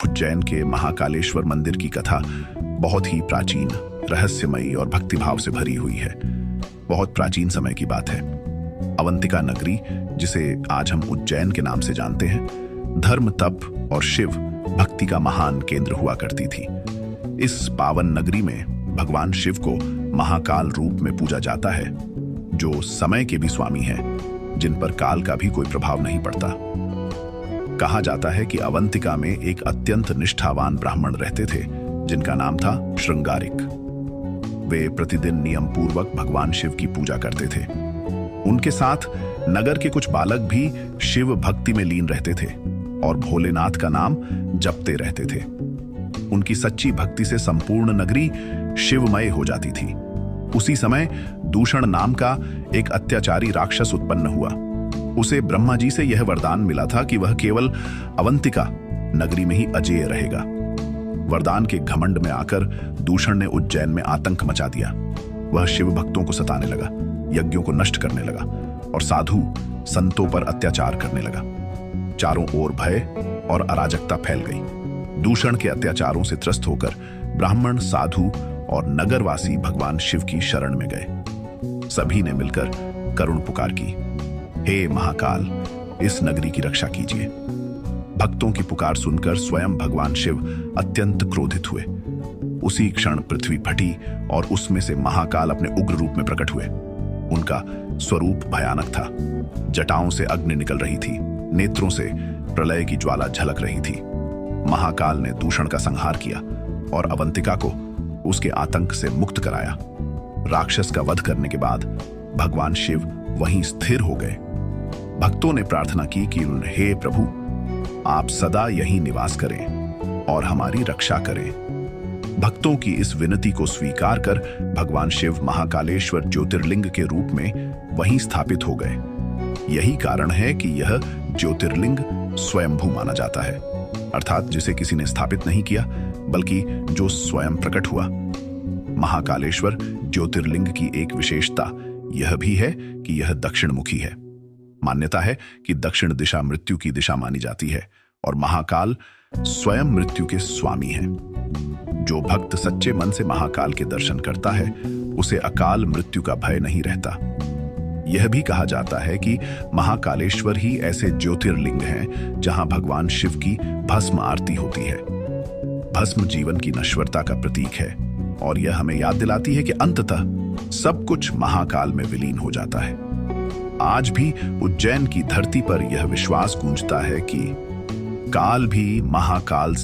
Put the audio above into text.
उज्जैन के महाकालेश्वर मंदिर की कथा बहुत ही प्राचीन, रहस्यमयी और भक्तिभाव से भरी हुई है। बहुत प्राचीन समय की बात है। अवंतिका नगरी, जिसे आज हम उज्जैन के नाम से जानते हैं, धर्म, तप और शिव भक्ति का महान केंद्र हुआ करती थी। इस पावन नगरी में भगवान शिव को महाकाल रूप में पूजा जाता है, जो समय के भी स्वामी हैं, जिन पर काल का भी कोई प्रभाव नहीं पड़ता। कहा जाता है कि अवंतिका में एक अत्यंत निष्ठावान ब्राह्मण रहते थे, जिनका नाम था श्रृंगारिक। वे प्रतिदिन नियम पूर्वक भगवान शिव की पूजा करते थे। उनके साथ नगर के कुछ बालक भी शिव भक्ति में लीन रहते थे और भोलेनाथ का नाम जपते रहते थे। उनकी सच्ची भक्ति से संपूर्ण नगरी शिवमय हो जाती थी। उसी समय दूषण नाम का एक अत्याचारी राक्षस उत्पन्न हुआ। उसे ब्रह्मा जी से यह वरदान मिला था कि वह केवल अवंतिका नगरी में ही अजेय रहेगा। वरदान के घमंड में आकर दूषण ने उज्जैन में आतंक मचा दिया। वह शिव भक्तों को सताने लगा, यज्ञों को नष्ट करने लगा और साधु संतों पर अत्याचार करने लगा। चारों ओर भय और अराजकता फैल गई। दूषण के अत्याचारों से त्रस्त होकर ब्राह्मण, साधु और नगरवासी भगवान शिव की शरण में गए। सभी ने मिलकर करुण पुकार की, हे महाकाल, इस नगरी की रक्षा कीजिए। भक्तों की पुकार सुनकर स्वयं भगवान शिव अत्यंत क्रोधित हुए। उसी क्षण पृथ्वी फटी और उसमें से महाकाल अपने उग्र रूप में प्रकट हुए। उनका स्वरूप भयानक था। जटाओं से अग्नि निकल रही थी, नेत्रों से प्रलय की ज्वाला झलक रही थी। महाकाल ने दूषण का संहार किया और अवंतिका को उसके आतंक से मुक्त कराया। राक्षस का वध करने के बाद भगवान शिव वहीं स्थिर हो गए। भक्तों ने प्रार्थना की कि हे प्रभु, आप सदा यहीं निवास करें और हमारी रक्षा करें। भक्तों की इस विनती को स्वीकार कर भगवान शिव महाकालेश्वर ज्योतिर्लिंग के रूप में वहीं स्थापित हो गए। यही कारण है कि यह ज्योतिर्लिंग स्वयंभू माना जाता है, अर्थात जिसे किसी ने स्थापित नहीं किया, बल्कि जो स्वयं प्रकट हुआ। महाकालेश्वर ज्योतिर्लिंग की एक विशेषता यह भी है कि यह दक्षिण मुखी है। मान्यता है कि दक्षिण दिशा मृत्यु की दिशा मानी जाती है और महाकाल स्वयं मृत्यु के स्वामी हैं। जो भक्त सच्चे मन से महाकाल के दर्शन करता है, उसे अकाल मृत्यु का भय नहीं रहता। यह भी कहा जाता है कि महाकालेश्वर ही ऐसे ज्योतिर्लिंग हैं जहां भगवान शिव की भस्म आरती होती है। भस्म जीवन की नश्वरता का प्रतीक है और यह हमें याद दिलाती है कि अंततः सब कुछ महाकाल में विलीन हो जाता है। आज भी उज्जैन की धरती पर यह विश्वास गूंजता है कि काल भी महाकाल